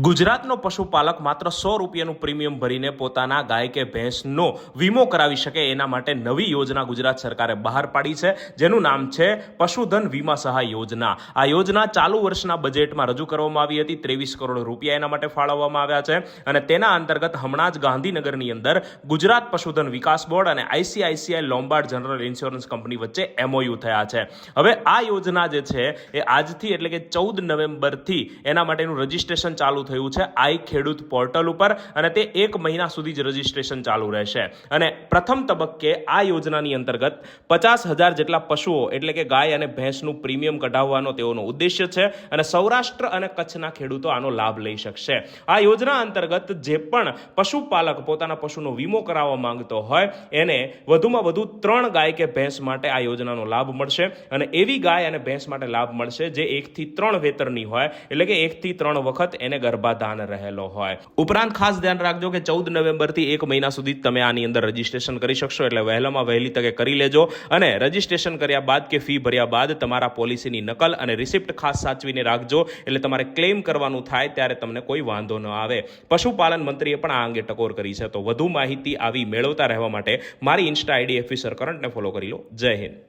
ગુજરાતનો પશુપાલક માત્ર 100 રૂપિયાનું પ્રીમિયમ ભરીને પોતાના ગાય કે ભેંસનો વીમો કરાવી શકે એના માટે નવી યોજના ગુજરાત સરકારે બહાર પાડી છે, જેનું નામ છે પશુધન વીમા સહાય યોજના. આ યોજના ચાલુ વર્ષના બજેટમાં રજૂ કરવામાં આવી હતી. 23 કરોડ રૂપિયા એના માટે ફાળવવામાં આવ્યા છે અને તેના અંતર્ગત હમણાં જ ગાંધીનગરની અંદર ગુજરાત પશુધન વિકાસ બોર્ડ અને ICICI Lombard general insurance company વચ્ચે MOU થયા છે. હવે આ યોજના જે છે એ આજથી એટલે કે 14 નવેમ્બરથી એના માટેનું રજીસ્ટ્રેશન ચાલુ થયું છે આઈ ખેડૂત પોર્ટલ ઉપર અને તે 1 મહિના સુધી જ રજીસ્ટ્રેશન ચાલુ રહેશે. અને પ્રથમ તબક્કે આ યોજનાની અંતર્ગત 50,000 જેટલા પશુઓ એટલે કે ગાય અને ભેંસનું પ્રીમિયમ કઢાવવાનો તેઓનો ઉદ્દેશ્ય છે અને સૌરાષ્ટ્ર અને કચ્છના ખેડૂતો આનો લાભ લઈ શકશે. આ યોજના અંતર્ગત જે પણ પશુપાલક પોતાના પશુનો વીમો કરાવવા માંગતો હોય એને વધુમાં વધુ 3 ગાય કે ભેંસ માટે આ યોજનાનો લાભ મળશે અને એવી ગાય અને ભેંસ માટે લાભ મળશે જે 1 થી 3 વેતરની હોય એટલે કે 1 થી 3 વખત એને ગર્ભાધાન રહેલો હોય. ઉપરાંત ખાસ ધ્યાન રાખજો કે 14 નવેમ્બરથી 1 મહિના સુધી તમે આની અંદર રજીસ્ટ્રેશન કરી શકશો, એટલે વહેલામાં વહેલી તકે કરી લેજો અને રજીસ્ટ્રેશન કર્યા બાદ કે ફી ભર્યા બાદ તમારા પોલિસીની નકલ અને રિસિપ્ટ ખાસ સાચવીને રાખજો, એટલે તમારે ક્લેમ કરવાનું થાય ત્યારે તમને કોઈ વાંધો ન આવે. પશુપાલન મંત્રીએ પણ આ અંગે ટકોર કરી છે. તો વધુ માહિતી આવી મેળવતા રહેવા માટે મારી ઇન્સ્ટા આઈડી ઓફિસર કરંટને ફોલો કરી લો. જય હિન્દ.